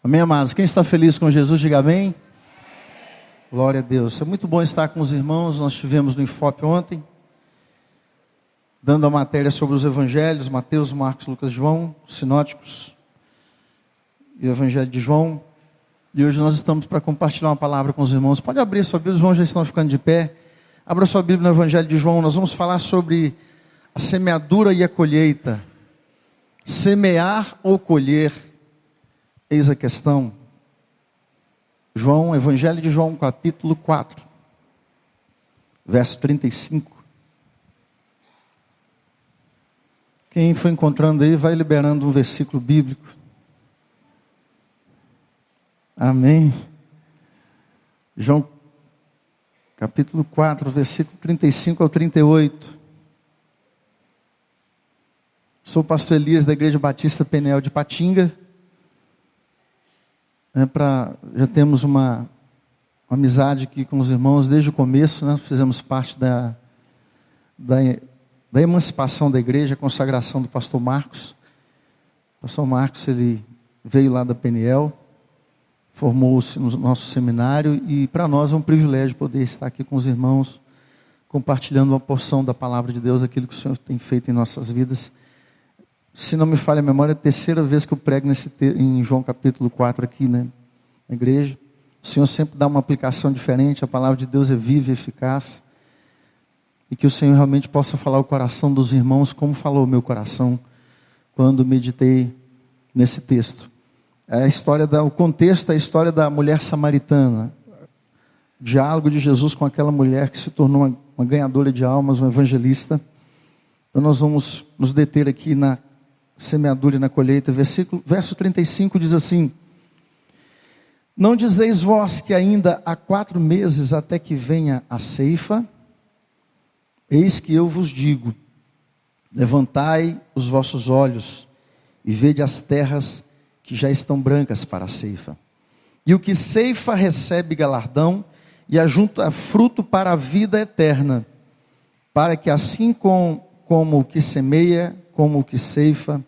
Amém, amados? Quem está feliz com Jesus, diga amém. Glória a Deus. É muito bom estar com os irmãos. Nós estivemos no IFOP ontem, dando a matéria sobre os evangelhos, Mateus, Marcos, Lucas, João, sinóticos e o evangelho de João. E hoje nós estamos para compartilhar uma palavra com os irmãos. Pode abrir a sua Bíblia, os irmãos já estão ficando de pé. Abra sua Bíblia no evangelho de João. Nós vamos falar sobre a semeadura e a colheita. Semear ou colher, eis a questão. João, evangelho de João, capítulo 4, verso 35. Quem foi encontrando aí, vai liberando um versículo bíblico. Amém. João, capítulo 4, versículo 35 ao 38. Sou o pastor Elias da Igreja Batista Peniel de Patinga. Já temos uma amizade aqui com os irmãos desde o começo, né? Fizemos parte da emancipação da igreja, a consagração do pastor Marcos. O pastor Marcos, ele veio lá da Peniel, formou-se no nosso seminário e para nós é um privilégio poder estar aqui com os irmãos, compartilhando uma porção da palavra de Deus, aquilo que o Senhor tem feito em nossas vidas. Se não me falha a memória, é a terceira vez que eu prego em João capítulo 4 aqui, né, na igreja. O Senhor sempre dá uma aplicação diferente, a palavra de Deus é viva e eficaz. E que o Senhor realmente possa falar o coração dos irmãos, como falou o meu coração, quando meditei nesse texto. O contexto é a história da mulher samaritana. O diálogo de Jesus com aquela mulher que se tornou uma ganhadora de almas, uma evangelista. Então nós vamos nos deter aqui na semeadura e na colheita. Verso 35 diz assim: não dizeis vós que ainda há 4 meses até que venha a ceifa? Eis que eu vos digo, levantai os vossos olhos e vede as terras que já estão brancas para a ceifa. E o que ceifa recebe galardão e ajunta fruto para a vida eterna, para que assim como o que semeia, como o que ceifa,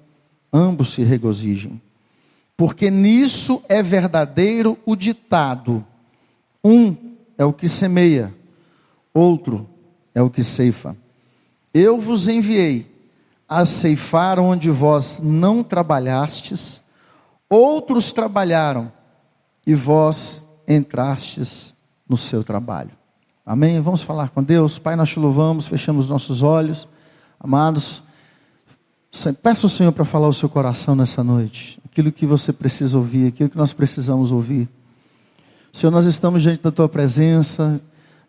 ambos se regozijem. Porque nisso é verdadeiro o ditado: um é o que semeia, outro é o que ceifa. Eu vos enviei a ceifar onde vós não trabalhastes, outros trabalharam e vós entrastes no seu trabalho. Amém? Vamos falar com Deus. Pai, nós te louvamos, fechamos nossos olhos. Amados, peça ao Senhor para falar o seu coração nessa noite. Aquilo que você precisa ouvir, aquilo que nós precisamos ouvir. Senhor, nós estamos diante da tua presença,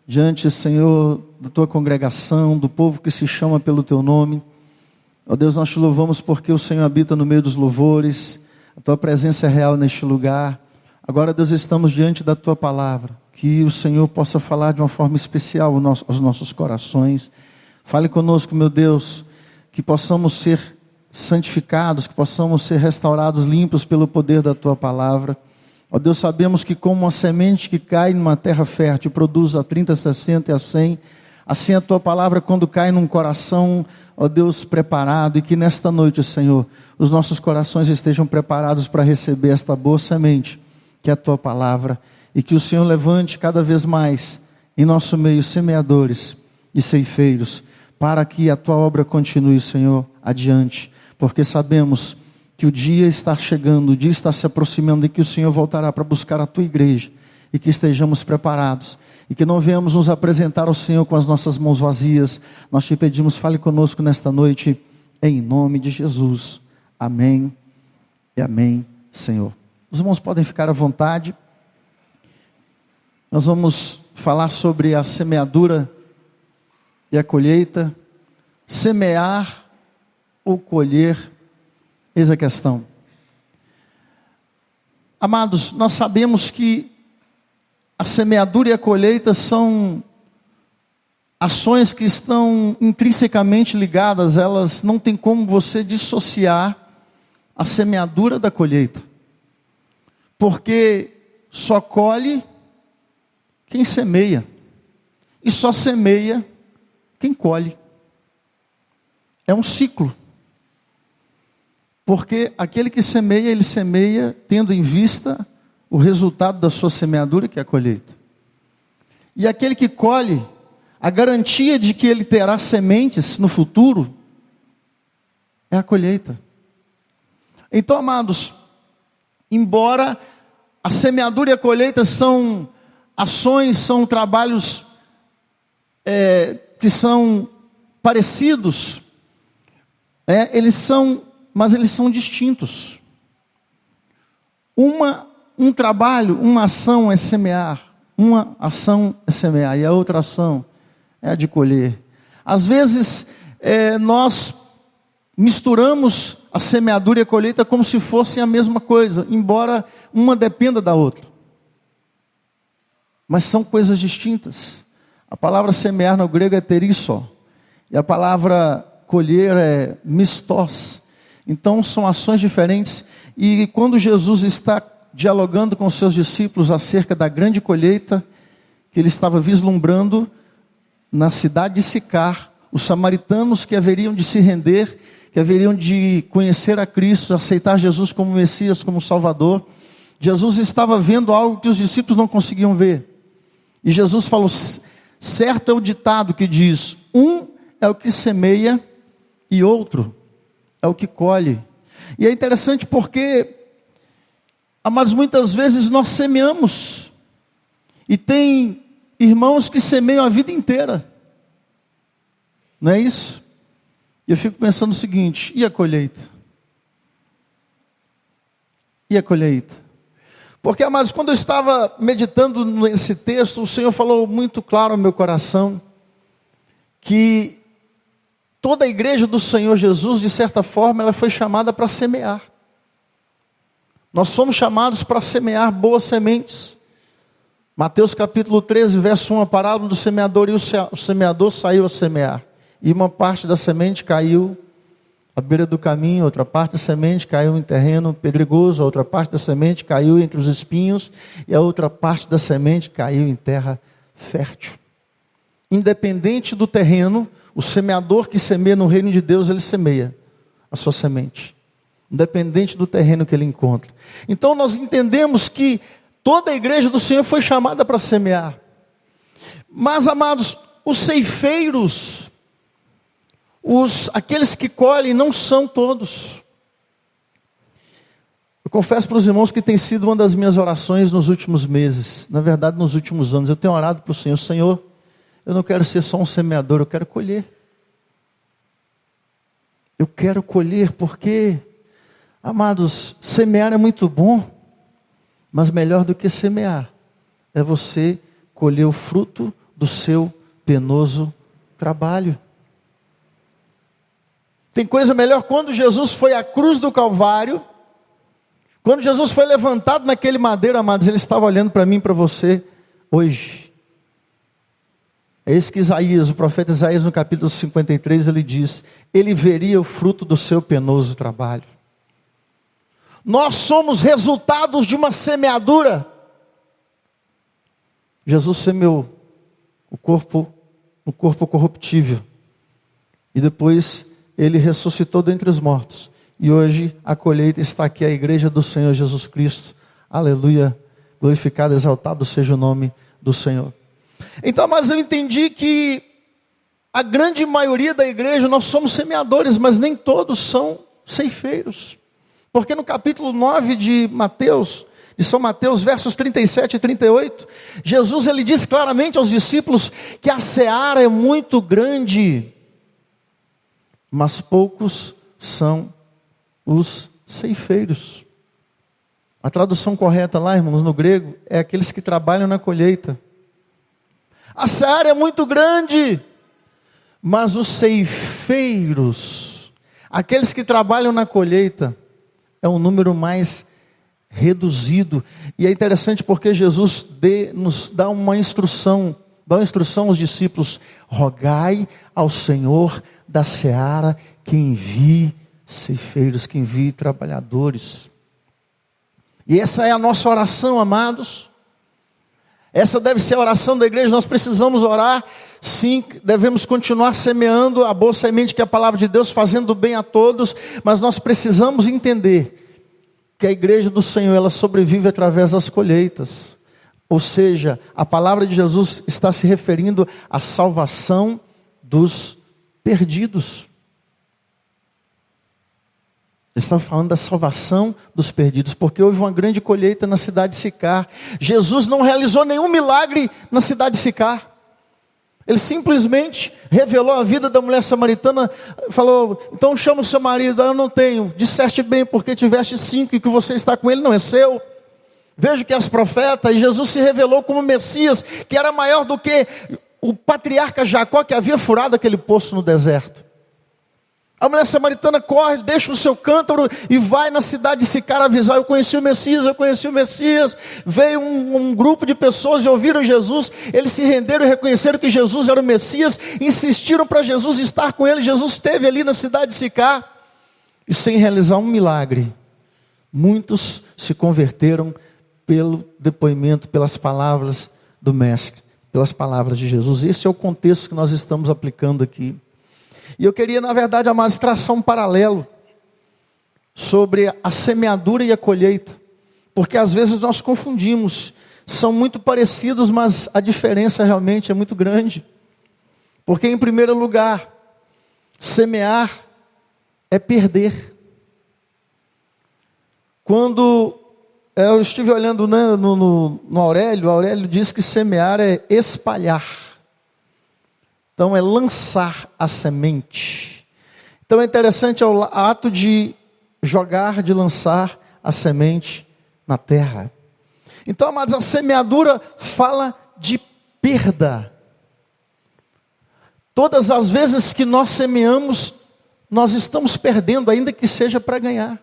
diante, Senhor, da tua congregação, do povo que se chama pelo teu nome. Ó Deus, nós te louvamos porque o Senhor habita no meio dos louvores, a tua presença é real neste lugar. Agora, Deus, estamos diante da tua palavra, que o Senhor possa falar de uma forma especial aos nossos corações. Fale conosco, meu Deus, que possamos ser santificados, que possamos ser restaurados, limpos pelo poder da tua palavra. Ó Deus, sabemos que como uma semente que cai numa terra fértil, produz a 30, 60 e a 100, assim a tua palavra quando cai num coração, ó Deus, preparado, e que nesta noite, Senhor, os nossos corações estejam preparados para receber esta boa semente, que é a tua palavra, e que o Senhor levante cada vez mais em nosso meio semeadores e ceifeiros, para que a tua obra continue, Senhor, adiante, porque sabemos que o dia está chegando, o dia está se aproximando e que o Senhor voltará para buscar a tua igreja, e que estejamos preparados, e que não venhamos nos apresentar ao Senhor com as nossas mãos vazias. Nós te pedimos, fale conosco nesta noite, em nome de Jesus, amém e amém, Senhor. Os irmãos podem ficar à vontade. Nós vamos falar sobre a semeadura e a colheita. Semear ou colher, eis a questão. Amados, nós sabemos que a semeadura e a colheita são ações que estão intrinsecamente ligadas. Elas não tem como você dissociar a semeadura da colheita, porque só colhe quem semeia, e só semeia quem colhe. É um ciclo. Porque aquele que semeia, ele semeia tendo em vista o resultado da sua semeadura, que é a colheita. E aquele que colhe, a garantia de que ele terá sementes no futuro, é a colheita. Então, amados, embora a semeadura e a colheita são ações, são trabalhos que são parecidos, mas eles são distintos. Um trabalho, uma ação é semear, uma ação é semear, e a outra ação é a de colher. Às vezes, nós misturamos a semeadura e a colheita como se fossem a mesma coisa, embora uma dependa da outra. Mas são coisas distintas. A palavra semear no grego é terísso, e a palavra colher é mistós. Então são ações diferentes, e quando Jesus está dialogando com os seus discípulos acerca da grande colheita que ele estava vislumbrando na cidade de Sicar, os samaritanos que haveriam de se render, que haveriam de conhecer a Cristo, aceitar Jesus como Messias, como Salvador, Jesus estava vendo algo que os discípulos não conseguiam ver. E Jesus falou: certo é o ditado que diz, um é o que semeia e outro é o que colhe. E é interessante porque, mas muitas vezes nós semeamos, e tem irmãos que semeiam a vida inteira, não é isso? E eu fico pensando o seguinte: e a colheita? E a colheita? Porque, amados, quando eu estava meditando nesse texto, o Senhor falou muito claro ao meu coração, que toda a igreja do Senhor Jesus, de certa forma, ela foi chamada para semear. Nós fomos chamados para semear boas sementes. Mateus capítulo 13, verso 1, a parábola do semeador, e o semeador saiu a semear. E uma parte da semente caiu à beira do caminho, outra parte da semente caiu em terreno pedregoso, a outra parte da semente caiu entre os espinhos, e a outra parte da semente caiu em terra fértil. Independente do terreno, o semeador que semeia no reino de Deus, ele semeia a sua semente, independente do terreno que ele encontra. Então nós entendemos que toda a igreja do Senhor foi chamada para semear. Mas, amados, os ceifeiros, aqueles que colhem, não são todos. Eu confesso para os irmãos que tem sido uma das minhas orações nos últimos meses, na verdade nos últimos anos. Eu tenho orado para o Senhor: Senhor, eu não quero ser só um semeador, eu quero colher. Eu quero colher porque, amados, semear é muito bom, mas melhor do que semear é você colher o fruto do seu penoso trabalho. Tem coisa melhor. Quando Jesus foi à cruz do Calvário, quando Jesus foi levantado naquele madeiro, amados, ele estava olhando para mim e para você hoje. É isso que Isaías, o profeta Isaías, no capítulo 53, ele diz: ele veria o fruto do seu penoso trabalho. Nós somos resultados de uma semeadura. Jesus semeou o corpo corruptível, e depois ele ressuscitou dentre os mortos, e hoje a colheita está aqui, a igreja do Senhor Jesus Cristo. Aleluia, glorificado, exaltado seja o nome do Senhor. Então, mas eu entendi que a grande maioria da igreja, nós somos semeadores, mas nem todos são ceifeiros. Porque no capítulo 9 de São Mateus, versos 37 e 38, Jesus ele diz claramente aos discípulos que a seara é muito grande, mas poucos são os ceifeiros. A tradução correta lá, irmãos, no grego, é aqueles que trabalham na colheita. A seara é muito grande, mas os ceifeiros, aqueles que trabalham na colheita, é um número mais reduzido. E é interessante porque Jesus nos dá uma instrução, aos discípulos: rogai ao Senhor da seara que envie ceifeiros, que envie trabalhadores. E essa é a nossa oração, amados. Essa deve ser a oração da igreja. Nós precisamos orar, sim, devemos continuar semeando a boa semente que é a palavra de Deus, fazendo bem a todos, mas nós precisamos entender que a igreja do Senhor, ela sobrevive através das colheitas. Ou seja, a palavra de Jesus está se referindo à salvação dos perdidos. Ele estava falando da salvação dos perdidos, porque houve uma grande colheita na cidade de Sicar. Jesus não realizou nenhum milagre na cidade de Sicar. Ele simplesmente revelou a vida da mulher samaritana, falou: então chama o seu marido. Eu não tenho. Disseste bem, porque tiveste 5 e que você está com ele não é seu. Vejo que és profeta. E Jesus se revelou como Messias, que era maior do que o patriarca Jacó, que havia furado aquele poço no deserto. A mulher samaritana corre, deixa o seu cântaro e vai na cidade de Sicar avisar: eu conheci o Messias, eu conheci o Messias. Veio um grupo de pessoas e ouviram Jesus, eles se renderam e reconheceram que Jesus era o Messias, insistiram para Jesus estar com ele. Jesus esteve ali na cidade de Sicar, e sem realizar um milagre, muitos se converteram pelo depoimento, pelas palavras do Mestre, pelas palavras de Jesus. Esse é o contexto que nós estamos aplicando aqui. E eu queria, na verdade, amados, traçar um paralelo sobre a semeadura e a colheita, porque às vezes nós confundimos, são muito parecidos, mas a diferença realmente é muito grande. Porque, em primeiro lugar, semear é perder. Quando eu estive olhando, né, no Aurélio diz que semear é espalhar. Então é lançar a semente. Então é interessante o ato de jogar, de lançar a semente na terra. Então, amados, a semeadura fala de perda. Todas as vezes que nós semeamos, nós estamos perdendo, ainda que seja para ganhar.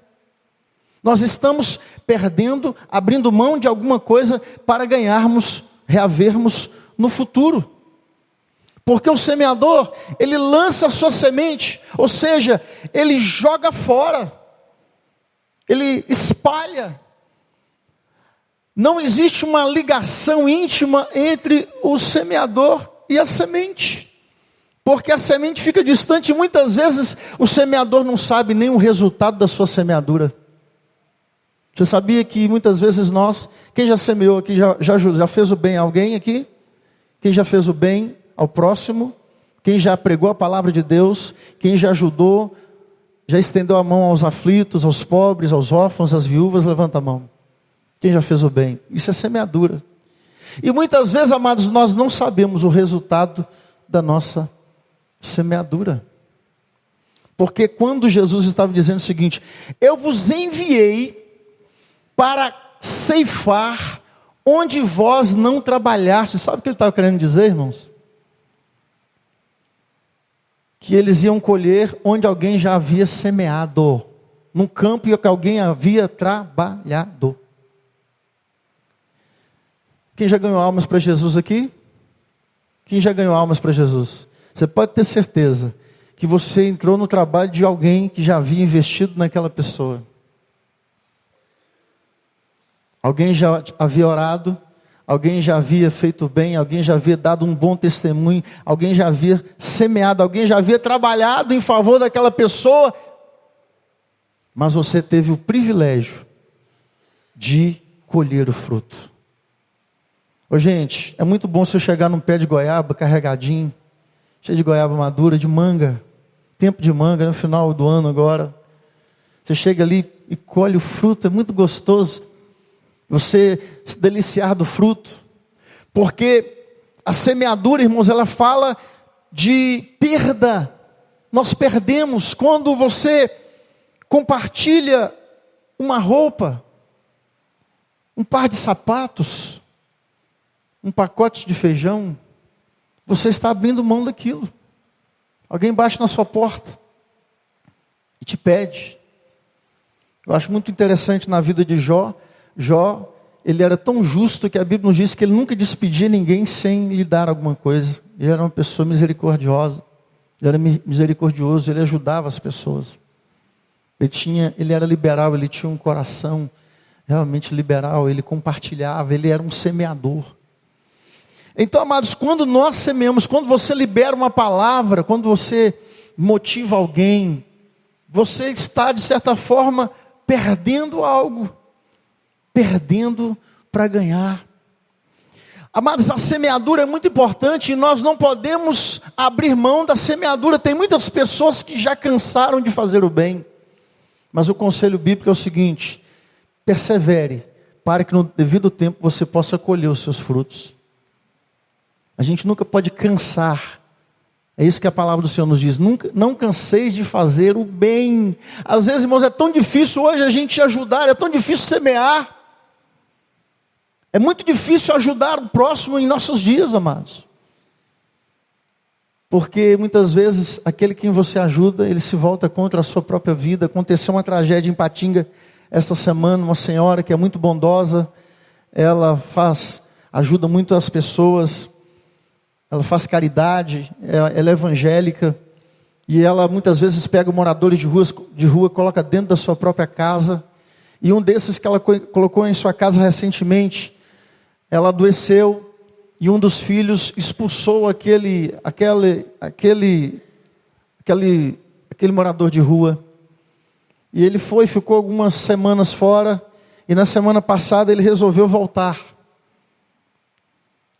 Nós estamos perdendo, abrindo mão de alguma coisa para ganharmos, reavermos no futuro. Porque o semeador, ele lança a sua semente, ou seja, ele joga fora, ele espalha. Não existe uma ligação íntima entre o semeador e a semente. Porque a semente fica distante e muitas vezes o semeador não sabe nem o resultado da sua semeadura. Você sabia que muitas vezes nós, quem já semeou aqui, já fez o bem a alguém aqui? Quem já fez o bem ao próximo? Quem já pregou a palavra de Deus? Quem já ajudou? Já estendeu a mão aos aflitos, aos pobres, aos órfãos, às viúvas? Levanta a mão. Quem já fez o bem? Isso é semeadura. E muitas vezes, amados, nós não sabemos o resultado da nossa semeadura. Porque quando Jesus estava dizendo o seguinte: eu vos enviei para ceifar onde vós não trabalhastes. Sabe o que ele estava querendo dizer, irmãos? Que eles iam colher onde alguém já havia semeado, num campo em que alguém havia trabalhado. Quem já ganhou almas para Jesus aqui? Quem já ganhou almas para Jesus? Você pode ter certeza que você entrou no trabalho de alguém que já havia investido naquela pessoa. Alguém já havia orado, alguém já havia feito bem, alguém já havia dado um bom testemunho, alguém já havia semeado, alguém já havia trabalhado em favor daquela pessoa, mas você teve o privilégio de colher o fruto. Ô gente, é muito bom você chegar num pé de goiaba carregadinho, cheio de goiaba madura, de manga, tempo de manga, no final do ano agora. Você chega ali e colhe o fruto, é muito gostoso. Você se deliciar do fruto, porque a semeadura, irmãos, ela fala de perda. Nós perdemos quando você compartilha uma roupa, um par de sapatos, um pacote de feijão. Você está abrindo mão daquilo. Alguém bate na sua porta e te pede. Eu acho muito interessante na vida de Jó. Jó, ele era tão justo que a Bíblia nos diz que ele nunca despedia ninguém sem lhe dar alguma coisa. Ele era uma pessoa misericordiosa, ele era misericordioso, ele ajudava as pessoas. Ele era liberal, ele tinha um coração realmente liberal, ele compartilhava, ele era um semeador. Então, amados, quando nós semeamos, quando você libera uma palavra, quando você motiva alguém, você está, de certa forma, perdendo algo, perdendo para ganhar. Amados, a semeadura é muito importante e nós não podemos abrir mão da semeadura. Tem muitas pessoas que já cansaram de fazer o bem, mas o conselho bíblico é o seguinte: persevere, para que no devido tempo você possa colher os seus frutos. A gente nunca pode cansar. É isso que a palavra do Senhor nos diz. Nunca, não canseis de fazer o bem. Às vezes, irmãos, é tão difícil hoje a gente ajudar, é tão difícil semear. É muito difícil ajudar o próximo em nossos dias, amados. Porque muitas vezes aquele quem você ajuda, ele se volta contra a sua própria vida. Aconteceu uma tragédia em Patinga esta semana, uma senhora que é muito bondosa, ela ajuda muito as pessoas, ela faz caridade, ela é evangélica, e ela muitas vezes pega moradores de rua, coloca dentro da sua própria casa, e um desses que ela colocou em sua casa recentemente, ela adoeceu, e um dos filhos expulsou aquele morador de rua, e ele ficou algumas semanas fora, e na semana passada ele resolveu voltar.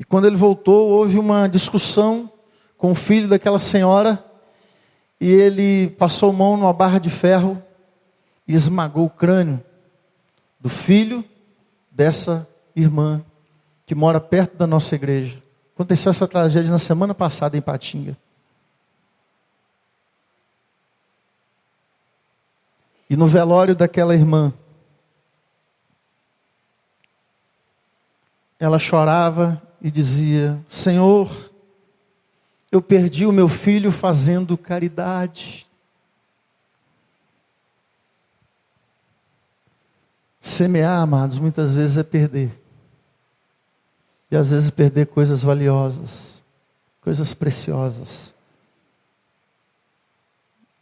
E quando ele voltou, houve uma discussão com o filho daquela senhora, e ele passou a mão numa barra de ferro e esmagou o crânio do filho dessa irmã, que mora perto da nossa igreja. Aconteceu essa tragédia na semana passada em Patinga. E no velório daquela irmã, ela chorava e dizia: Senhor, eu perdi o meu filho fazendo caridade. Semear, amados, muitas vezes é perder. E às vezes perder coisas valiosas, coisas preciosas.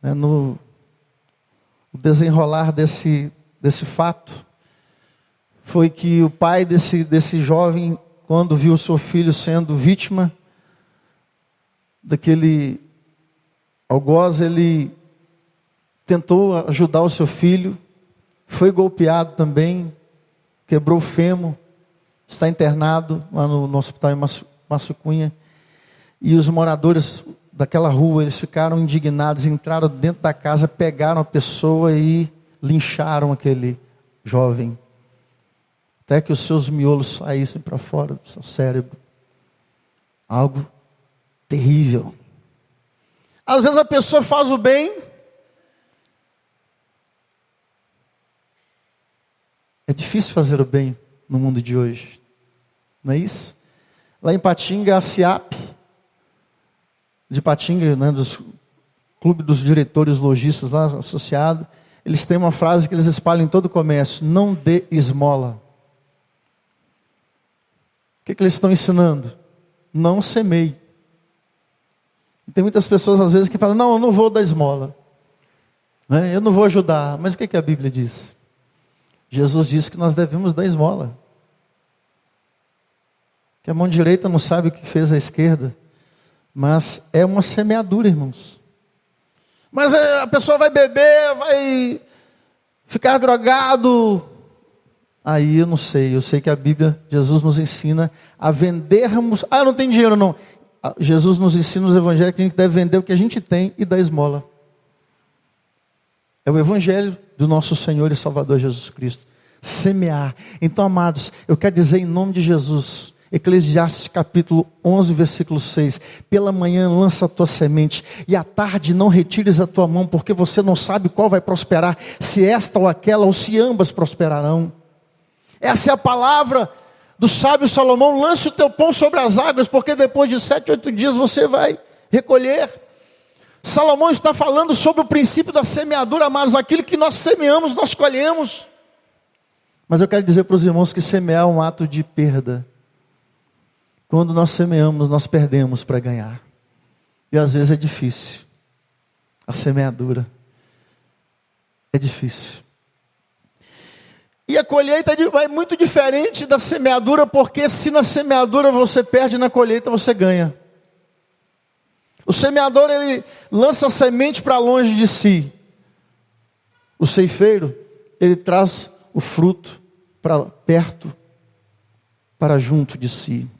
No desenrolar desse fato, foi que o pai desse jovem, quando viu o seu filho sendo vítima daquele algoz, ele tentou ajudar o seu filho, foi golpeado também, quebrou o fêmur, está internado lá no hospital em Massucunha, e os moradores daquela rua, eles ficaram indignados, entraram dentro da casa, pegaram a pessoa e lincharam aquele jovem, até que os seus miolos saíssem para fora do seu cérebro. Algo terrível. Às vezes a pessoa faz o bem, é difícil fazer o bem no mundo de hoje, não é isso? Lá em Patinga, a CIAP de Patinga, dos clube dos diretores lojistas lá associado, eles têm uma frase que eles espalham em todo o comércio: não dê esmola. O que eles estão ensinando? Não semeie. E tem muitas pessoas às vezes que falam: não, eu não vou dar esmola, eu não vou ajudar. Mas o que a Bíblia diz? Jesus disse que nós devemos dar esmola, que a mão direita não sabe o que fez a esquerda, mas é uma semeadura, irmãos. Mas a pessoa vai beber, vai ficar drogado. Aí eu não sei, eu sei que a Bíblia, Jesus nos ensina a vendermos. Eu não tenho dinheiro não. Jesus nos ensina nos evangelhos que a gente deve vender o que a gente tem e dar esmola. É o evangelho do nosso Senhor e Salvador Jesus Cristo. Semear. Então, amados, eu quero dizer em nome de Jesus, Eclesiastes capítulo 11, versículo 6. Pela manhã lança a tua semente, e à tarde não retires a tua mão, porque você não sabe qual vai prosperar, se esta ou aquela, ou se ambas prosperarão. Essa é a palavra do sábio Salomão: lance o teu pão sobre as águas, porque depois de 7, 8 dias você vai recolher. Salomão está falando sobre o princípio da semeadura, amados. Aquilo que nós semeamos, nós colhemos. Mas eu quero dizer para os irmãos que semear é um ato de perda. Quando nós semeamos, nós perdemos para ganhar. E às vezes é difícil. A semeadura é difícil. E a colheita é muito diferente da semeadura, porque se na semeadura você perde, na colheita você ganha. O semeador, ele lança a semente para longe de si. O ceifeiro, ele traz o fruto para perto, para junto de si.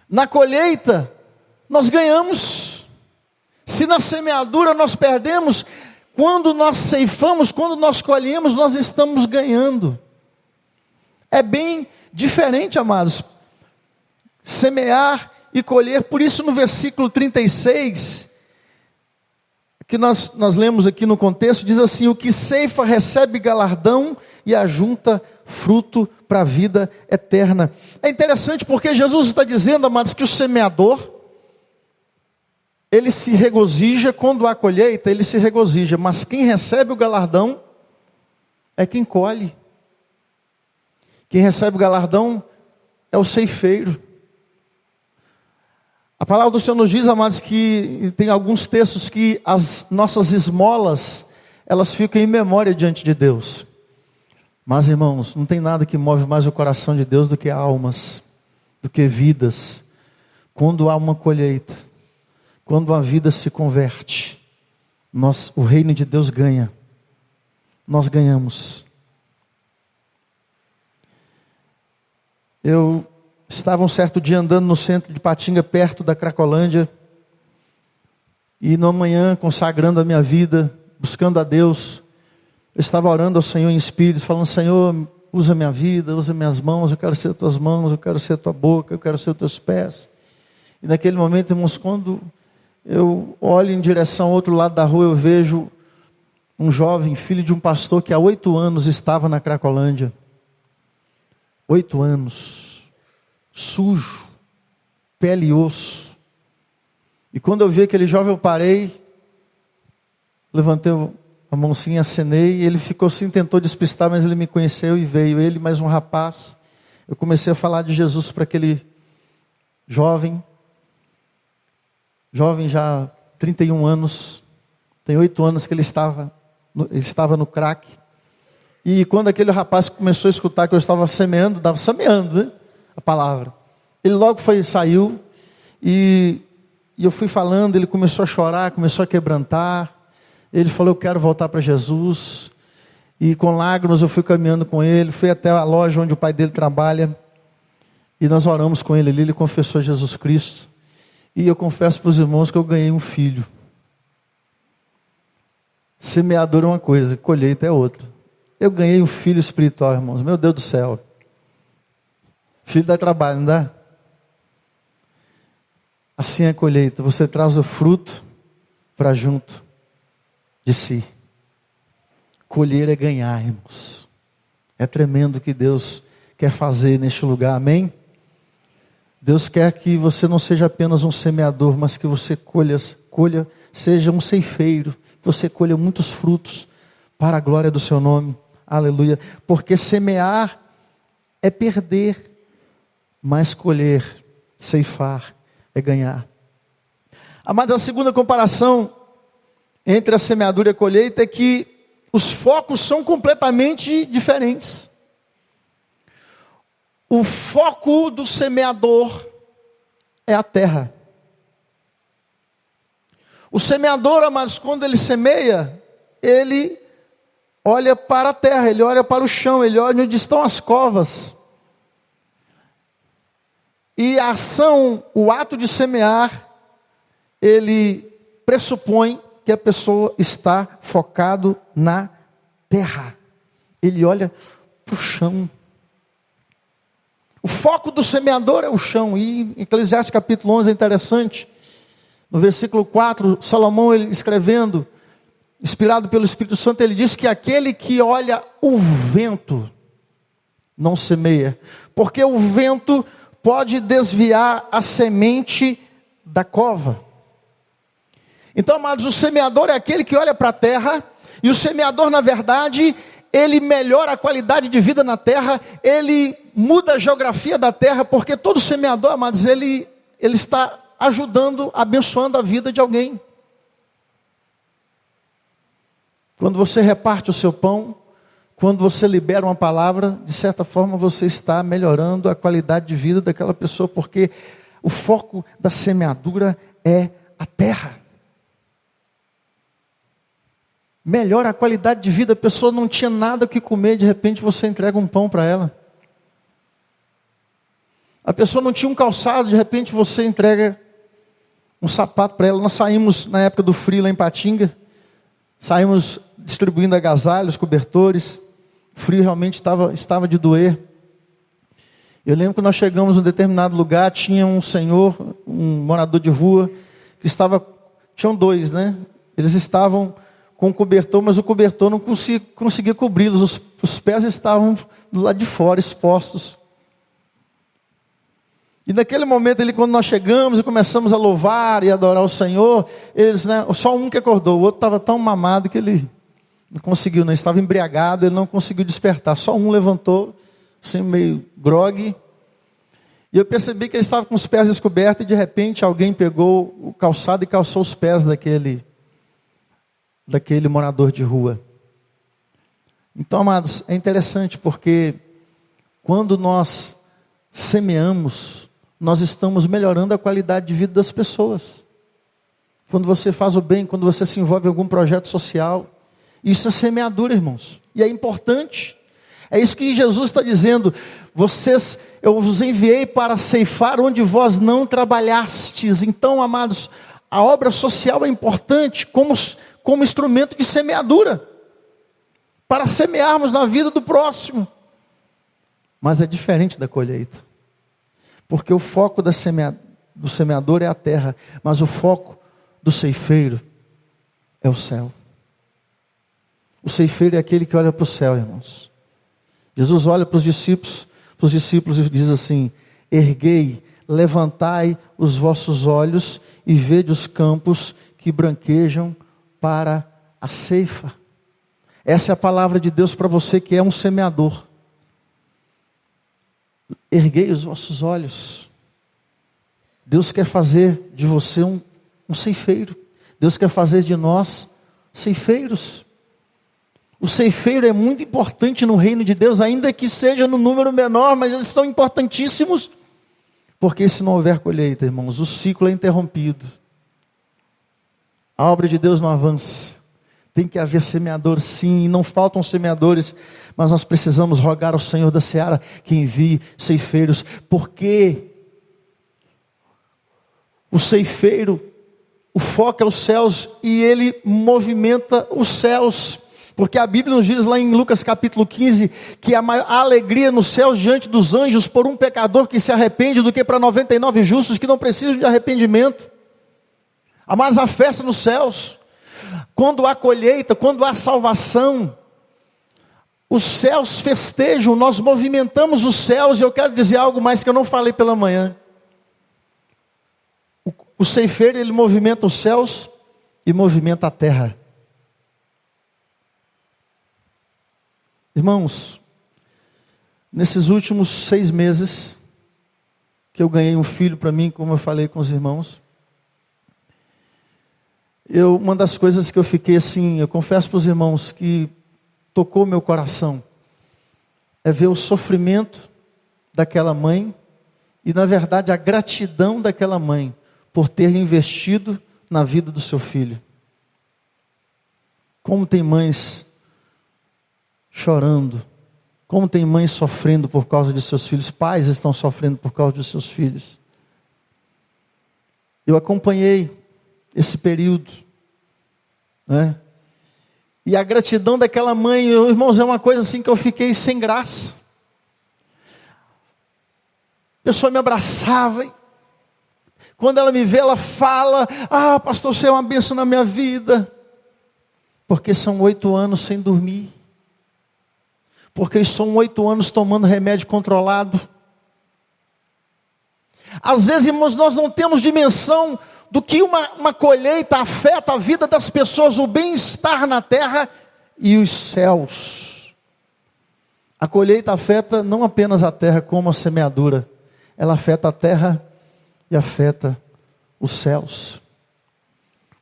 Na colheita, nós ganhamos. Se na semeadura nós perdemos, quando nós ceifamos, quando nós colhemos, nós estamos ganhando. É bem diferente, amados, semear e colher. Por isso no versículo 36, que nós lemos aqui no contexto, diz assim: o que ceifa recebe galardão e ajunta fruto para a vida eterna. É interessante porque Jesus está dizendo, amados, que o semeador, ele se regozija quando há colheita, ele se regozija, mas quem recebe o galardão é quem colhe. Quem recebe o galardão é o ceifeiro. A palavra do Senhor nos diz, amados, que tem alguns textos que as nossas esmolas, elas ficam em memória diante de Deus. Mas, irmãos, não tem nada que move mais o coração de Deus do que almas, do que vidas. Quando há uma colheita, quando a vida se converte, o reino de Deus ganha. Nós ganhamos. Eu estava um certo dia andando no centro de Patinga, perto da Cracolândia, e numa manhã, consagrando a minha vida, buscando a Deus, eu estava orando ao Senhor em espírito, falando: Senhor, usa minha vida, usa minhas mãos, eu quero ser tuas mãos, eu quero ser tua boca, eu quero ser teus pés. E naquele momento, irmãos, quando eu olho em direção ao outro lado da rua, eu vejo um jovem, filho de um pastor que há 8 anos estava na Cracolândia. 8 anos, sujo, pele e osso. E quando eu vi aquele jovem, eu parei, levantei a mãozinha, acenei, e ele ficou assim, tentou despistar, mas ele me conheceu e veio. Ele, mais um rapaz. Eu comecei a falar de Jesus para aquele jovem já 31 anos, tem 8 anos que ele estava no crack. E quando aquele rapaz começou a escutar que eu estava semeando, né, a palavra, ele logo saiu, e eu fui falando, ele começou a chorar, começou a quebrantar. Ele falou: eu quero voltar para Jesus. E com lágrimas eu fui caminhando com ele, fui até a loja onde o pai dele trabalha, e nós oramos com ele ali, ele confessou Jesus Cristo. E eu confesso para os irmãos que eu ganhei um filho. Semeador é uma coisa, colheita é outra. Eu ganhei um filho espiritual, irmãos, meu Deus do céu. Filho dá trabalho, não dá? Assim é a colheita, você traz o fruto para junto de si. Colher é ganhar, irmãos. É tremendo o que Deus quer fazer neste lugar, amém? Deus quer que você não seja apenas um semeador, mas que você colha, seja um ceifeiro, que você colha muitos frutos para a glória do seu nome, aleluia. Porque semear é perder, mas colher, ceifar, é ganhar. Amados, a segunda comparação entre a semeadura e a colheita é que os focos são completamente diferentes. O foco do semeador é a terra. O semeador, amados, quando ele semeia, ele olha para a terra, ele olha para o chão, ele olha onde estão as covas. E a ação, o ato de semear, ele pressupõe que a pessoa está focado na terra. Ele olha para o chão. O foco do semeador é o chão. E em Eclesiastes capítulo 11 é interessante. No versículo 4, Salomão, ele escrevendo, inspirado pelo Espírito Santo, ele diz que aquele que olha o vento não semeia, porque o vento pode desviar a semente da cova. Então, amados, o semeador é aquele que olha para a terra, e o semeador, na verdade, ele melhora a qualidade de vida na terra, ele muda a geografia da terra, porque todo semeador, amados, ele está ajudando, abençoando a vida de alguém. Quando você reparte o seu pão, quando você libera uma palavra, de certa forma você está melhorando a qualidade de vida daquela pessoa, porque o foco da semeadura é a terra. Melhora a qualidade de vida. A pessoa não tinha nada o que comer, de repente você entrega um pão para ela. A pessoa não tinha um calçado, de repente você entrega um sapato para ela. Nós saímos na época do frio lá em Patinga, saímos distribuindo agasalhos, cobertores. O frio realmente estava de doer. Eu lembro que nós chegamos em um determinado lugar, tinha um senhor, um morador de rua, que tinham dois, né? Eles estavam com o cobertor, mas o cobertor não conseguia cobri-los. Os pés estavam do lado de fora, expostos. E naquele momento, quando nós chegamos e começamos a louvar e adorar o Senhor, só um que acordou, o outro estava tão mamado que ele não conseguiu, estava embriagado, ele não conseguiu despertar. Só um levantou, assim meio grogue. E eu percebi que ele estava com os pés descobertos e de repente alguém pegou o calçado e calçou os pés daquele morador de rua. Então, amados, é interessante porque quando nós semeamos, nós estamos melhorando a qualidade de vida das pessoas. Quando você faz o bem, quando você se envolve em algum projeto social, isso é semeadura, irmãos. E é importante. É isso que Jesus está dizendo. Eu vos enviei para ceifar onde vós não trabalhastes. Então, amados, a obra social é importante como instrumento de semeadura, para semearmos na vida do próximo. Mas é diferente da colheita, porque o foco do semeador é a terra, mas o foco do ceifeiro é o céu. O ceifeiro é aquele que olha para o céu, irmãos. Jesus olha para os discípulos e diz assim: erguei, levantai os vossos olhos e vede os campos que branquejam para a ceifa. Essa é a palavra de Deus para você que é um semeador. Erguei os vossos olhos. Deus quer fazer de você um ceifeiro. Deus quer fazer de nós ceifeiros. O ceifeiro é muito importante no reino de Deus, ainda que seja no número menor, mas eles são importantíssimos. Porque se não houver colheita, irmãos, o ciclo é interrompido. A obra de Deus não avança. Tem que haver semeador, sim, e não faltam semeadores, mas nós precisamos rogar ao Senhor da seara que envie ceifeiros, porque o ceifeiro, o foco é os céus e ele movimenta os céus. Porque a Bíblia nos diz lá em Lucas capítulo 15, que há alegria nos céus diante dos anjos por um pecador que se arrepende do que para 99 justos que não precisam de arrependimento. Há mais a festa nos céus. Quando há colheita, quando há salvação, os céus festejam, nós movimentamos os céus. E eu quero dizer algo mais que eu não falei pela manhã. O ceifeiro, ele movimenta os céus e movimenta a terra. Irmãos, nesses últimos 6 meses, que eu ganhei um filho para mim, como eu falei com os irmãos, uma das coisas que eu fiquei assim, eu confesso para os irmãos que tocou meu coração, é ver o sofrimento daquela mãe e na verdade a gratidão daquela mãe por ter investido na vida do seu filho. Como tem mães chorando, como tem mães sofrendo por causa de seus filhos, pais estão sofrendo por causa de seus filhos. Eu acompanhei esse período, né? E a gratidão daquela mãe, irmãos, é uma coisa assim que eu fiquei sem graça. A pessoa me abraçava, e quando ela me vê, ela fala: ah, pastor, você é uma bênção na minha vida. Porque são 8 anos sem dormir. Porque são 8 anos tomando remédio controlado. Às vezes, irmãos, nós não temos dimensão do que uma colheita afeta a vida das pessoas, o bem-estar na terra e os céus. A colheita afeta não apenas a terra como a semeadura, ela afeta a terra e afeta os céus.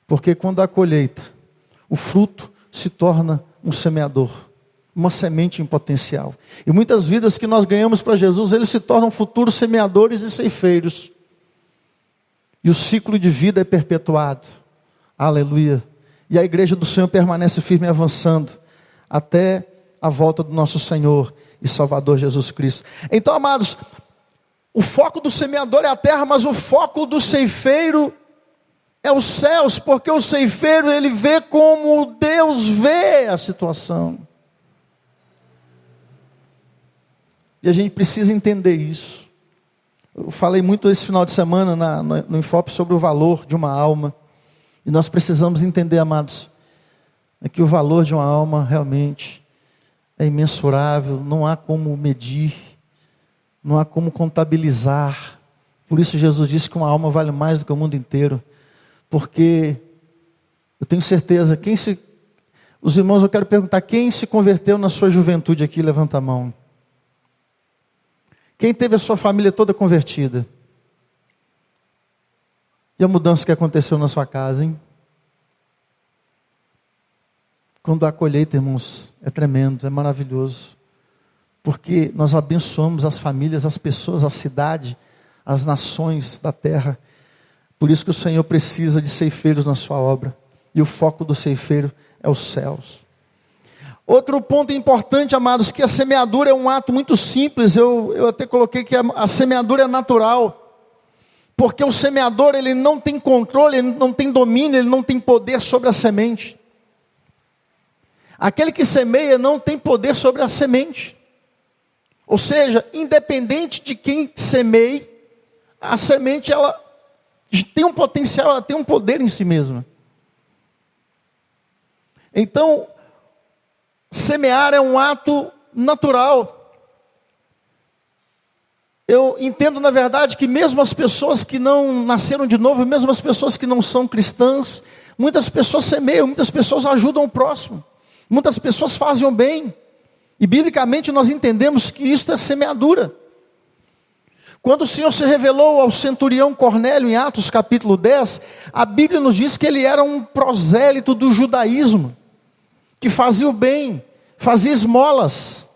Porque quando há colheita, o fruto se torna um semeador. uma semente em potencial. E muitas vidas que nós ganhamos para Jesus, eles se tornam futuros semeadores e ceifeiros. E o ciclo de vida é perpetuado. Aleluia. E a igreja do Senhor permanece firme e avançando até a volta do nosso Senhor e Salvador Jesus Cristo. Então, amados, o foco do semeador é a terra, mas o foco do ceifeiro é os céus, porque o ceifeiro, ele vê como Deus vê a situação. E a gente precisa entender isso. Eu falei muito esse final de semana no Infop sobre o valor de uma alma. E nós precisamos entender, amados, que o valor de uma alma realmente é imensurável, não há como medir, não há como contabilizar. Por isso Jesus disse que uma alma vale mais do que o mundo inteiro. Porque eu tenho certeza, os irmãos, eu quero perguntar, quem se converteu na sua juventude aqui? Levanta a mão. Quem teve a sua família toda convertida? E a mudança que aconteceu na sua casa, hein? Quando há colheita, irmãos, é tremendo, é maravilhoso. Porque nós abençoamos as famílias, as pessoas, a cidade, as nações da terra. Por isso que o Senhor precisa de ceifeiros na sua obra. E o foco do ceifeiro é os céus. Outro ponto importante, amados, que a semeadura é um ato muito simples. Eu até coloquei que a semeadura é natural. Porque o semeador, ele não tem controle, ele não tem domínio, ele não tem poder sobre a semente. Aquele que semeia não tem poder sobre a semente. Ou seja, independente de quem semeie, a semente, ela tem um potencial, ela tem um poder em si mesma. Então, semear é um ato natural. Eu entendo, na verdade, que mesmo as pessoas que não nasceram de novo, mesmo as pessoas que não são cristãs, muitas pessoas semeiam, muitas pessoas ajudam o próximo, muitas pessoas fazem o bem. E biblicamente nós entendemos que isso é semeadura. Quando o Senhor se revelou ao centurião Cornélio em Atos capítulo 10, a Bíblia nos diz que ele era um prosélito do judaísmo, que fazia o bem, fazia esmolas.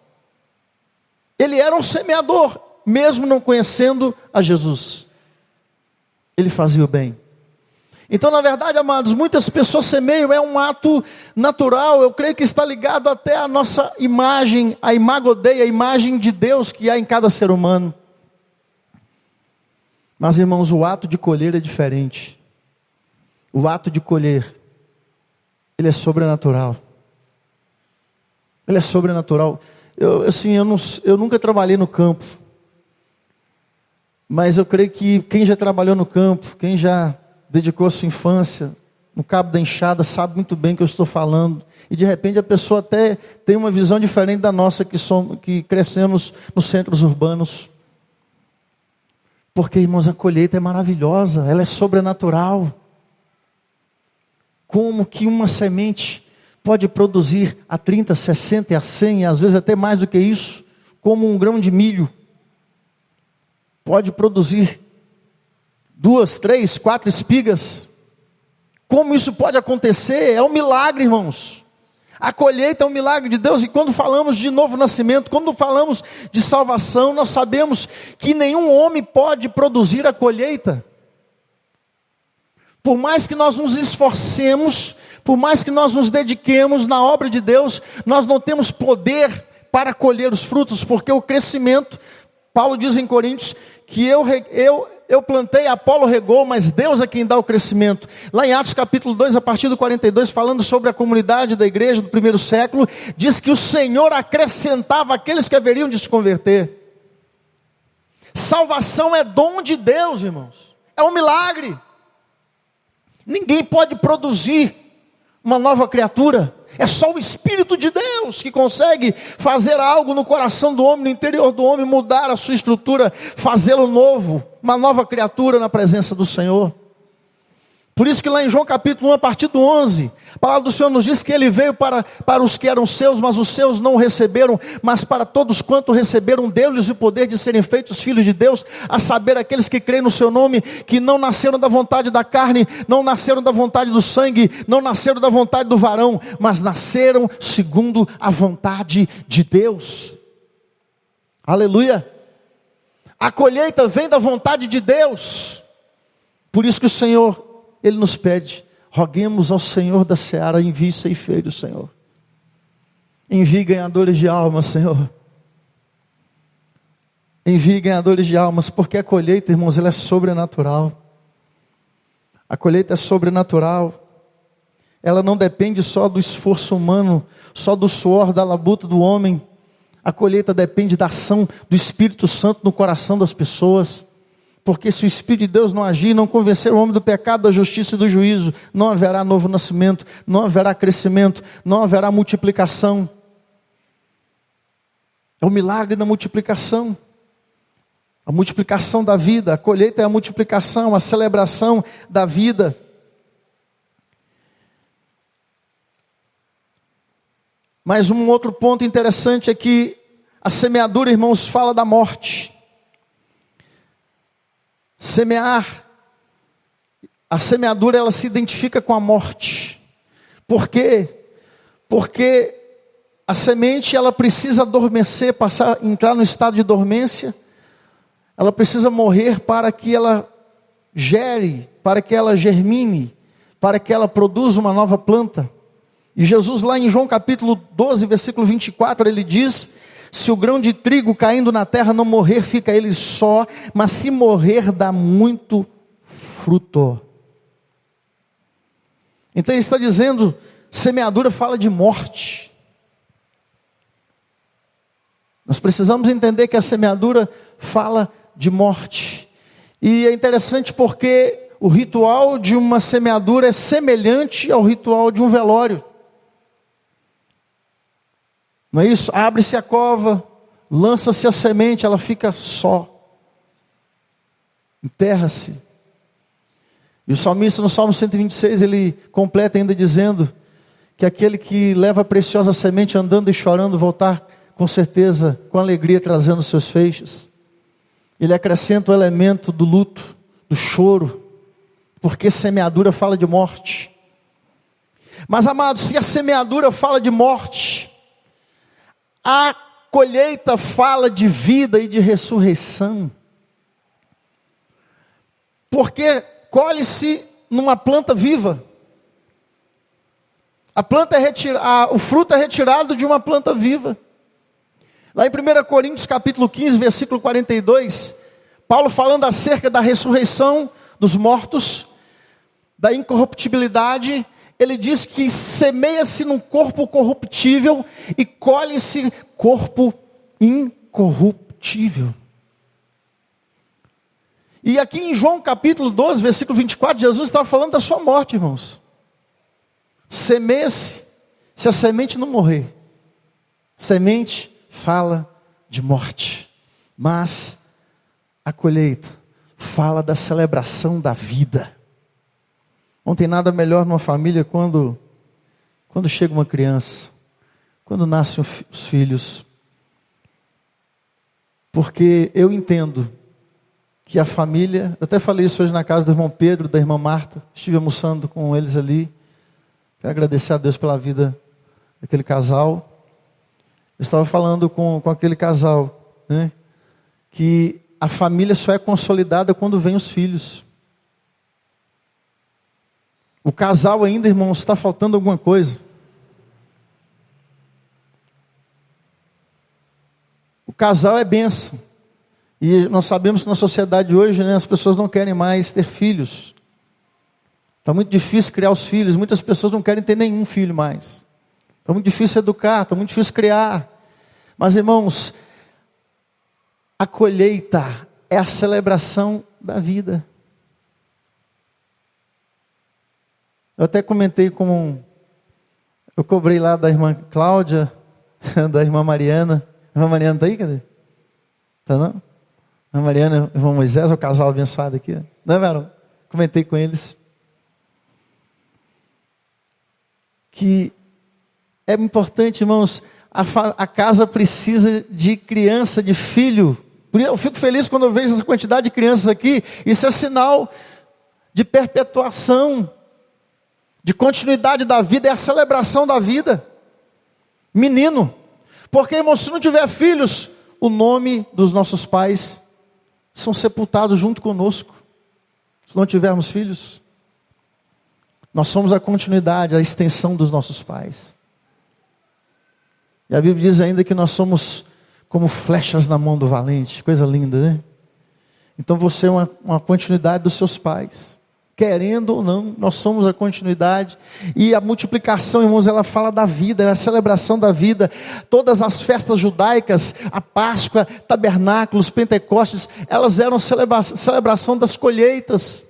Ele era um semeador, mesmo não conhecendo a Jesus. Ele fazia o bem. Então, na verdade, amados, muitas pessoas semeiam, é um ato natural. Eu creio que está ligado até à nossa imagem, a imago Dei, a imagem de Deus que há em cada ser humano. Mas, irmãos, o ato de colher é diferente. O ato de colher, ele é sobrenatural. Ele é sobrenatural. Eu nunca trabalhei no campo. Mas eu creio que quem já trabalhou no campo, quem já dedicou a sua infância no cabo da enxada, sabe muito bem o que eu estou falando. E de repente a pessoa até tem uma visão diferente da nossa, que crescemos nos centros urbanos. Porque, irmãos, a colheita é maravilhosa, ela é sobrenatural. Como que uma semente pode produzir a 30, 60 e a 100, e às vezes até mais do que isso, como um grão de milho. Pode produzir 2, 3, 4 espigas. Como isso pode acontecer? É um milagre, irmãos. A colheita é um milagre de Deus. E quando falamos de novo nascimento, quando falamos de salvação, nós sabemos que nenhum homem pode produzir a colheita. Por mais que nós nos esforcemos, por mais que nós nos dediquemos na obra de Deus, nós não temos poder para colher os frutos, porque o crescimento, Paulo diz em Coríntios, que eu plantei, Apolo regou, mas Deus é quem dá o crescimento. Lá em Atos capítulo 2, a partir do 42, falando sobre a comunidade da igreja do primeiro século, diz que o Senhor acrescentava aqueles que haveriam de se converter. Salvação é dom de Deus, irmãos. É um milagre. Ninguém pode produzir uma nova criatura. É só o Espírito de Deus que consegue fazer algo no coração do homem, no interior do homem, mudar a sua estrutura, fazê-lo novo, uma nova criatura na presença do Senhor. Por isso que lá em João capítulo 1, a partir do 11, a palavra do Senhor nos diz que Ele veio para os que eram seus, mas os seus não o receberam, mas para todos quanto receberam, deu-lhes o poder de serem feitos filhos de Deus, a saber, aqueles que creem no seu nome, que não nasceram da vontade da carne, não nasceram da vontade do sangue, não nasceram da vontade do varão, mas nasceram segundo a vontade de Deus. Aleluia! A colheita vem da vontade de Deus. Por isso que o Senhor, Ele nos pede: roguemos ao Senhor da seara, envie ceifeiros, Senhor. Envie ganhadores de almas, Senhor. Envie ganhadores de almas, porque a colheita, irmãos, ela é sobrenatural. A colheita é sobrenatural. Ela não depende só do esforço humano, só do suor, da labuta do homem. A colheita depende da ação do Espírito Santo no coração das pessoas. Porque se o Espírito de Deus não agir, não convencer o homem do pecado, da justiça e do juízo, não haverá novo nascimento, não haverá crescimento, não haverá multiplicação. É o milagre da multiplicação. A multiplicação da vida, a colheita é a multiplicação, a celebração da vida. Mas um outro ponto interessante é que a semeadura, irmãos, fala da morte. Semear, a semeadura, ela se identifica com a morte. Por quê? Porque a semente, ela precisa adormecer, entrar no estado de dormência. Ela precisa morrer para que ela gere, para que ela germine, para que ela produza uma nova planta. E Jesus lá em João capítulo 12, versículo 24, ele diz: se o grão de trigo caindo na terra não morrer, fica ele só, mas se morrer, dá muito fruto. Então ele está dizendo, semeadura fala de morte. Nós precisamos entender que a semeadura fala de morte. E é interessante porque o ritual de uma semeadura é semelhante ao ritual de um velório. Não é isso? Abre-se a cova, lança-se a semente, ela fica só. Enterra-se. E o salmista no Salmo 126, ele completa ainda dizendo que aquele que leva a preciosa semente andando e chorando, voltar com certeza, com alegria, trazendo seus feixes. Ele acrescenta o elemento do luto, do choro, porque semeadura fala de morte. Mas amados, se a semeadura fala de morte, a colheita fala de vida e de ressurreição. Porque colhe-se numa planta viva. A planta o fruto é retirado de uma planta viva. Lá em 1 Coríntios capítulo 15, versículo 42, Paulo falando acerca da ressurreição dos mortos, da incorruptibilidade, ele diz que semeia-se num corpo corruptível e colhe-se corpo incorruptível. E aqui em João capítulo 12, versículo 24, Jesus estava falando da sua morte, irmãos. Semeia-se, se a semente não morrer. Semente fala de morte, mas a colheita fala da celebração da vida. Não tem nada melhor numa família quando chega uma criança, quando nascem os filhos. Porque eu entendo que a família, eu até falei isso hoje na casa do irmão Pedro, da irmã Marta, estive almoçando com eles ali. Quero agradecer a Deus pela vida daquele casal. Eu estava falando com aquele casal, né, que a família só é consolidada quando vem os filhos. O casal ainda, irmãos, está faltando alguma coisa. O casal é bênção. E nós sabemos que na sociedade hoje, né, as pessoas não querem mais ter filhos. Está muito difícil criar os filhos. Muitas pessoas não querem ter nenhum filho mais. Está muito difícil educar, está muito difícil criar. Mas, irmãos, a colheita é a celebração da vida. Eu até comentei eu cobrei lá da irmã Cláudia, da irmã Mariana. A irmã Mariana está aí, cadê? Está não? A irmã Mariana e o irmão Moisés, o casal abençoado aqui. Não é, Verão? Comentei com eles. que é importante, irmãos, a casa precisa de criança, de filho. Eu fico feliz quando eu vejo essa quantidade de crianças aqui. Isso é sinal de perpetuação, de continuidade da vida, é a celebração da vida. Menino, porque, irmão, se não tiver filhos, o nome dos nossos pais são sepultados junto conosco. Se não tivermos filhos, nós somos a continuidade, a extensão dos nossos pais. E a Bíblia diz ainda que nós somos como flechas na mão do valente. Coisa linda, né? Então você é uma continuidade dos seus pais. Querendo ou não, nós somos a continuidade. E a multiplicação, irmãos, ela fala da vida, é a celebração da vida. Todas as festas judaicas, a Páscoa, tabernáculos, Pentecostes, elas eram celebração das colheitas.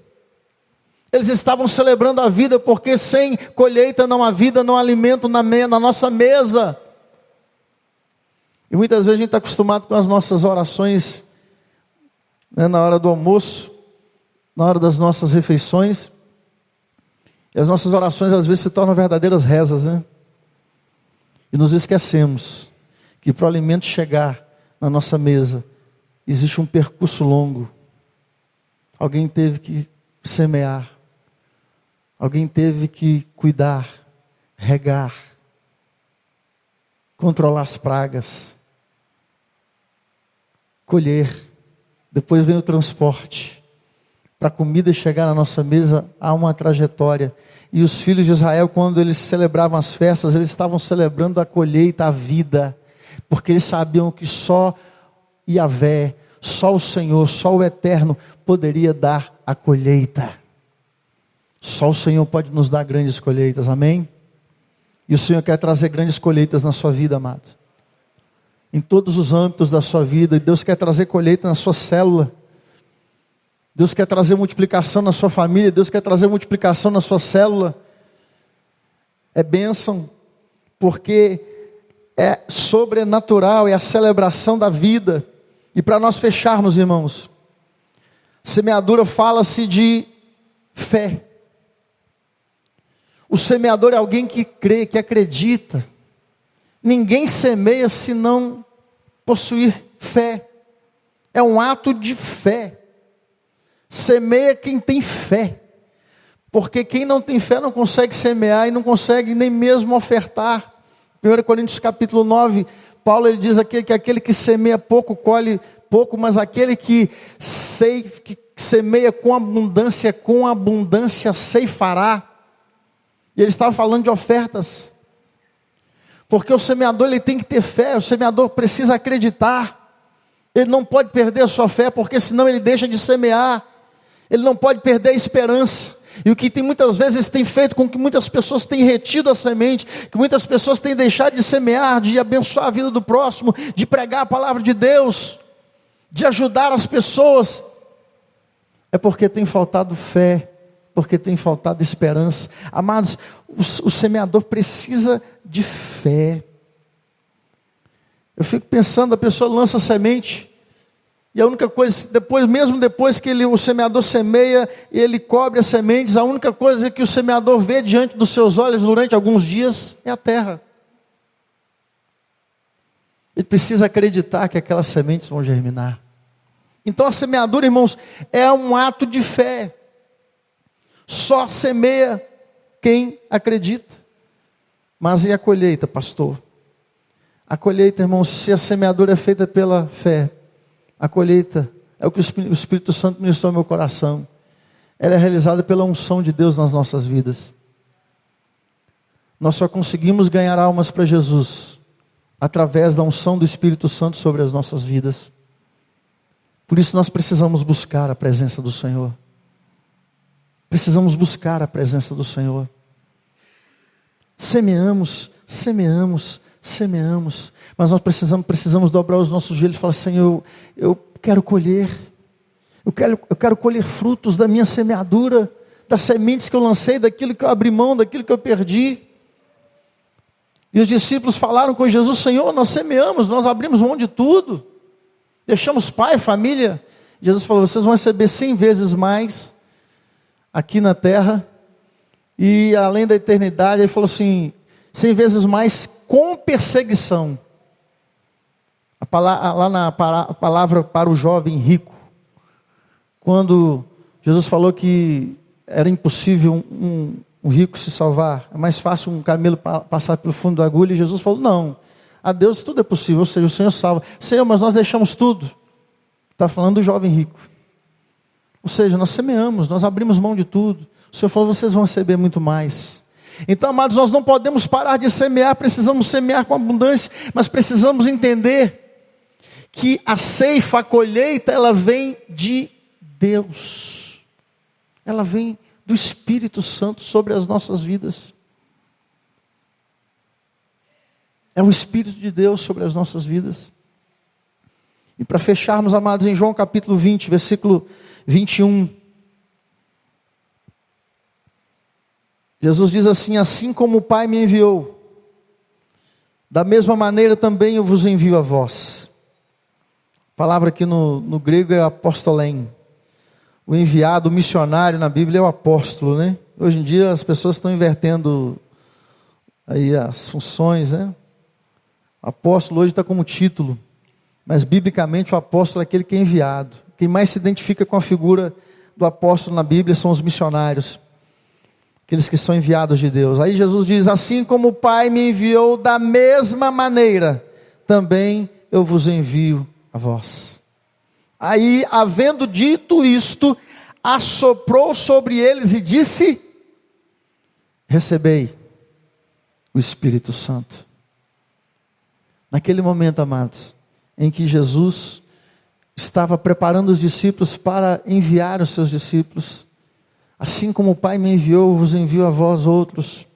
Eles estavam celebrando a vida, porque sem colheita não há vida, não há alimento na nossa mesa. E muitas vezes a gente está acostumado com as nossas orações, né, na hora do almoço, na hora das nossas refeições. E as nossas orações às vezes se tornam verdadeiras rezas, né? E nos esquecemos que para o alimento chegar na nossa mesa, existe um percurso longo. Alguém teve que semear. Alguém teve que cuidar, regar, controlar as pragas, colher. Depois vem o transporte. Para a comida chegar na nossa mesa, há uma trajetória. E os filhos de Israel, quando eles celebravam as festas, eles estavam celebrando a colheita, a vida. Porque eles sabiam que só Yahvé, só o Senhor, só o Eterno poderia dar a colheita. Só o Senhor pode nos dar grandes colheitas, amém? E o Senhor quer trazer grandes colheitas na sua vida, amado. Em todos os âmbitos da sua vida. E Deus quer trazer colheita na sua célula. Deus quer trazer multiplicação na sua família. Deus quer trazer multiplicação na sua célula. É bênção, porque é sobrenatural, é a celebração da vida. E para nós fecharmos, irmãos, semeadura fala-se de fé. O semeador é alguém que crê, que acredita. Ninguém semeia se não possuir fé. É um ato de fé. Semeia quem tem fé. Porque quem não tem fé não consegue semear e não consegue nem mesmo ofertar. 1 Coríntios capítulo 9, Paulo ele diz aqui que aquele que semeia pouco, colhe pouco, mas aquele que semeia com abundância ceifará. E ele estava falando de ofertas. Porque o semeador ele tem que ter fé, o semeador precisa acreditar. Ele não pode perder a sua fé, porque senão ele deixa de semear. Ele não pode perder a esperança. E o que muitas vezes tem feito com que muitas pessoas tenham retido a semente, que muitas pessoas tenham deixado de semear, de abençoar a vida do próximo, de pregar a palavra de Deus, de ajudar as pessoas, é porque tem faltado fé, porque tem faltado esperança. Amados, o semeador precisa de fé. Eu fico pensando, a pessoa lança a semente, e a única coisa, mesmo depois que o semeador semeia, ele cobre as sementes, a única coisa que o semeador vê diante dos seus olhos durante alguns dias é a terra. Ele precisa acreditar que aquelas sementes vão germinar. Então a semeadura, irmãos, é um ato de fé. Só semeia quem acredita. Mas e a colheita, pastor? A colheita, irmãos, se a semeadura é feita pela fé, a colheita é o que o Espírito Santo ministrou no meu coração. Ela é realizada pela unção de Deus nas nossas vidas. Nós só conseguimos ganhar almas para Jesus através da unção do Espírito Santo sobre as nossas vidas. Por isso nós precisamos buscar a presença do Senhor. Precisamos buscar a presença do Senhor. Semeamos, mas nós precisamos dobrar os nossos joelhos e falar: Senhor, eu quero colher, eu quero colher frutos da minha semeadura, das sementes que eu lancei, daquilo que eu abri mão, daquilo que eu perdi. E os discípulos falaram com Jesus: Senhor, nós semeamos, nós abrimos mão de tudo, deixamos pai, família. Jesus falou: vocês vão receber 100 vezes mais aqui na terra, e além da eternidade. Ele falou assim: 100 vezes mais com perseguição. Lá na palavra para o jovem rico, quando Jesus falou que era impossível um rico se salvar, é mais fácil um camelo passar pelo fundo da agulha, e Jesus falou, não, a Deus tudo é possível, ou seja, o Senhor salva. Senhor, mas nós deixamos tudo. Está falando do jovem rico. Ou seja, nós semeamos, nós abrimos mão de tudo. O Senhor falou, vocês vão receber muito mais. Então, amados, nós não podemos parar de semear, precisamos semear com abundância, mas precisamos entender que a ceifa, a colheita, ela vem de Deus. Ela vem do Espírito Santo sobre as nossas vidas. É o Espírito de Deus sobre as nossas vidas. E para fecharmos, amados, em João capítulo 20, versículo 21. Jesus diz assim, assim como o Pai me enviou, da mesma maneira também eu vos envio a vós. A palavra aqui no grego é apostolém. O enviado, o missionário na Bíblia é o apóstolo, né? Hoje em dia as pessoas estão invertendo aí as funções, né? O apóstolo hoje está como título, mas biblicamente o apóstolo é aquele que é enviado. Quem mais se identifica com a figura do apóstolo na Bíblia são os missionários, aqueles que são enviados de Deus. Aí Jesus diz, assim como o Pai me enviou, da mesma maneira, também eu vos envio a vós. Aí, havendo dito isto, assoprou sobre eles e disse, recebei o Espírito Santo. Naquele momento, amados, em que Jesus estava preparando os discípulos para enviar os seus discípulos, assim como o Pai me enviou, eu vos envio a vós outros.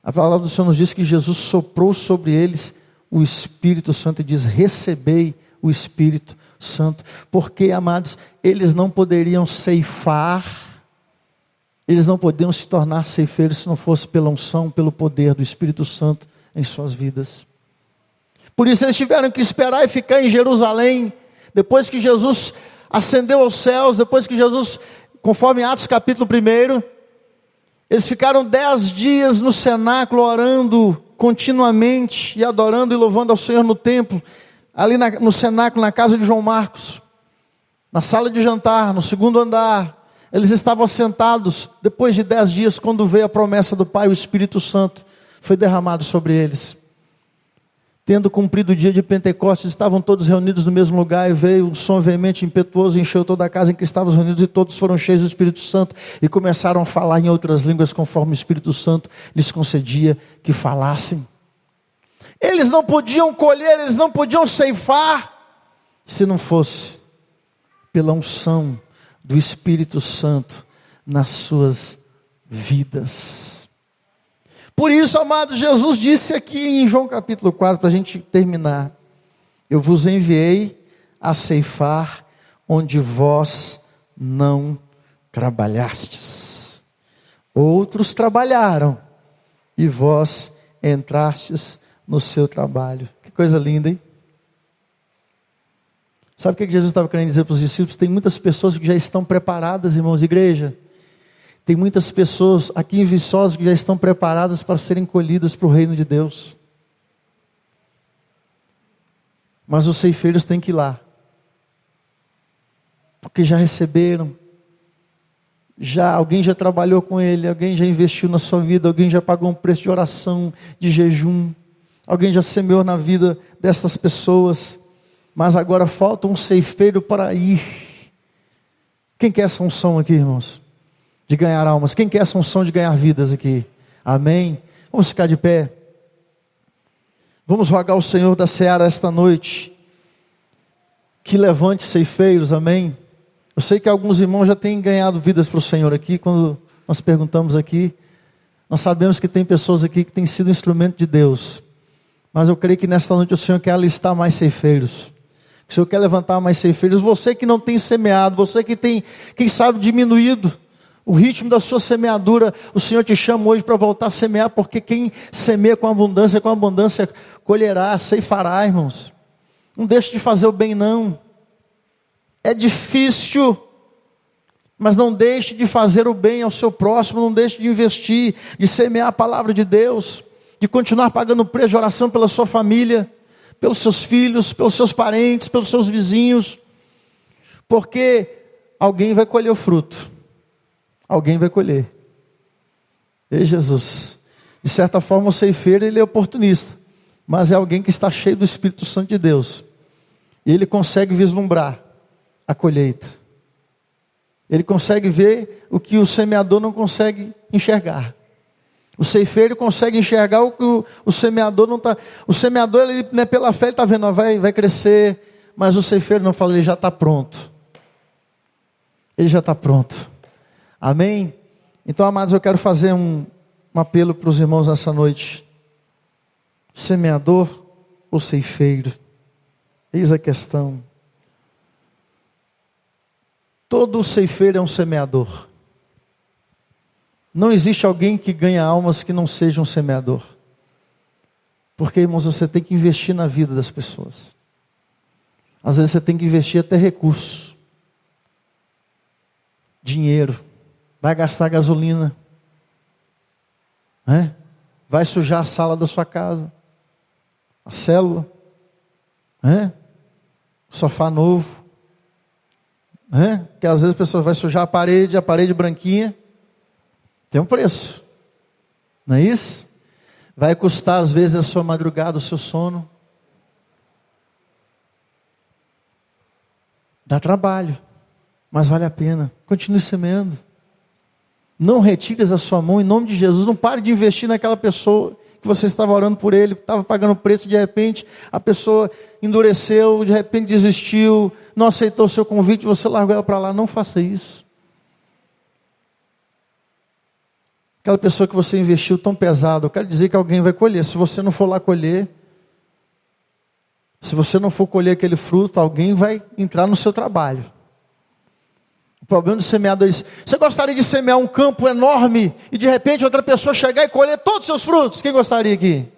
A palavra do Senhor nos diz que Jesus soprou sobre eles o Espírito Santo e diz, recebei o Espírito Santo. Porque, amados, eles não poderiam ceifar, eles não poderiam se tornar ceifeiros se não fosse pela unção, pelo poder do Espírito Santo em suas vidas. Por isso eles tiveram que esperar e ficar em Jerusalém, depois que Jesus ascendeu aos céus, depois que Jesus, conforme Atos capítulo 1, eles ficaram 10 dias no cenáculo orando continuamente e adorando e louvando ao Senhor no templo, ali no cenáculo, na casa de João Marcos, na sala de jantar, no segundo andar. Eles estavam sentados, depois de 10 dias, quando veio a promessa do Pai, o Espírito Santo foi derramado sobre eles. Tendo cumprido o dia de Pentecostes, estavam todos reunidos no mesmo lugar, e veio um som veemente, impetuoso, encheu toda a casa em que estavam reunidos, e todos foram cheios do Espírito Santo, e começaram a falar em outras línguas, conforme o Espírito Santo lhes concedia que falassem. Eles não podiam colher, eles não podiam ceifar, se não fosse pela unção do Espírito Santo nas suas vidas. Por isso, amados, Jesus disse aqui em João capítulo 4, para a gente terminar, eu vos enviei a ceifar onde vós não trabalhastes. Outros trabalharam e vós entrastes no seu trabalho. Que coisa linda, hein? Sabe o que Jesus estava querendo dizer para os discípulos? Tem muitas pessoas que já estão preparadas, irmãos de igreja. Tem muitas pessoas aqui em Viçosa que já estão preparadas para serem colhidas para o reino de Deus. Mas os ceifeiros têm que ir lá. Porque já receberam. Alguém já trabalhou com ele, alguém já investiu na sua vida, alguém já pagou um preço de oração, de jejum. Alguém já semeou na vida destas pessoas. Mas agora falta um ceifeiro para ir. Quem quer essa unção aqui, irmãos? De ganhar almas. Quem quer essa unção de ganhar vidas aqui? Amém? Vamos ficar de pé. Vamos rogar ao Senhor da Seara esta noite que levante ceifeiros, amém? Eu sei que alguns irmãos já têm ganhado vidas para o Senhor aqui. Quando nós perguntamos aqui, nós sabemos que tem pessoas aqui que têm sido instrumento de Deus. Mas eu creio que nesta noite o Senhor quer alistar mais ceifeiros. O Senhor quer levantar mais ceifeiros. Você que não tem semeado, você que tem, quem sabe, diminuído o ritmo da sua semeadura, o Senhor te chama hoje para voltar a semear, porque quem semeia com abundância colherá, ceifará, irmãos. Não deixe de fazer o bem, não. É difícil, mas não deixe de fazer o bem ao seu próximo, não deixe de investir, de semear a palavra de Deus. de continuar pagando preço de oração pela sua família, pelos seus filhos, pelos seus parentes, pelos seus vizinhos, porque alguém vai colher o fruto, alguém vai colher. Ei, Jesus, de certa forma o ceifeiro ele é oportunista, mas é alguém que está cheio do Espírito Santo de Deus, e ele consegue vislumbrar a colheita, ele consegue ver o que o semeador não consegue enxergar. O ceifeiro consegue enxergar o que o semeador não está. O semeador, ele, né, pela fé, ele está vendo, ó, vai crescer, mas o ceifeiro não fala, ele já está pronto. Ele já está pronto. Amém? Então, amados, eu quero fazer um apelo para os irmãos nessa noite. Semeador ou ceifeiro? Eis a questão. Todo ceifeiro é um semeador. Não existe alguém que ganha almas que não seja um semeador. Porque, irmãos, você tem que investir na vida das pessoas. Às vezes você tem que investir até recursos. Dinheiro. Vai gastar gasolina. Né? Vai sujar a sala da sua casa. A célula. Né? O sofá novo. Né? Que às vezes a pessoa vai sujar a parede branquinha. Tem um preço, não é isso? Vai custar às vezes a sua madrugada, o seu sono. Dá trabalho, mas vale a pena. Continue semeando. Não retires a sua mão em nome de Jesus. Não pare de investir naquela pessoa que você estava orando por ele, estava pagando preço, de repente a pessoa endureceu, de repente desistiu, não aceitou o seu convite, você largou ela para lá. Não faça isso. Aquela pessoa que você investiu tão pesado, eu quero dizer que alguém vai colher. Se você não for lá colher, se você não for colher aquele fruto, alguém vai entrar no seu trabalho. O problema do semeador é isso. Você gostaria de semear um campo enorme e de repente outra pessoa chegar e colher todos os seus frutos? Quem gostaria aqui?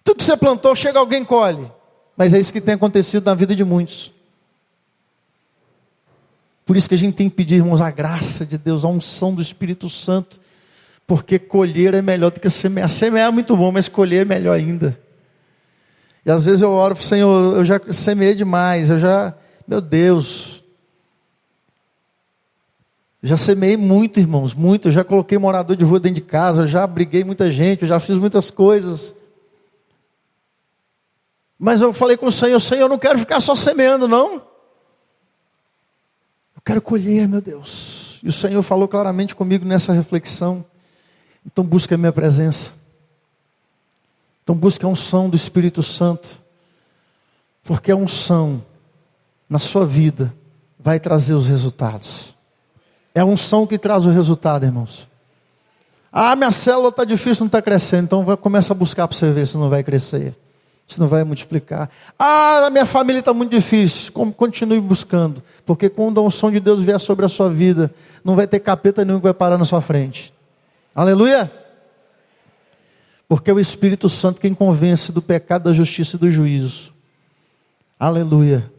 Tudo que você plantou, chega alguém e colhe. Mas é isso que tem acontecido na vida de muitos. Por isso que a gente tem que pedir, irmãos, a graça de Deus, a unção do Espírito Santo, porque colher é melhor do que semear. Semear é muito bom, mas colher é melhor ainda. E às vezes eu oro, Senhor, eu já semeei demais, meu Deus, já semeei muito, irmãos, muito. Eu já coloquei morador de rua dentro de casa, eu já abriguei muita gente, eu já fiz muitas coisas. Mas eu falei com o Senhor, eu não quero ficar só semeando, não. Quero colher, meu Deus. E o Senhor falou claramente comigo nessa reflexão. Então busca a minha presença. Então busca a unção do Espírito Santo. Porque a unção na sua vida vai trazer os resultados. É a unção que traz o resultado, irmãos. Ah, minha célula está difícil, não está crescendo. Então começa a buscar para você ver se não vai crescer. Se não vai multiplicar. Ah, a minha família está muito difícil. Continue buscando. Porque quando a unção de Deus vier sobre a sua vida, não vai ter capeta nenhum que vai parar na sua frente. Aleluia! Porque é o Espírito Santo quem convence do pecado, da justiça e do juízo. Aleluia!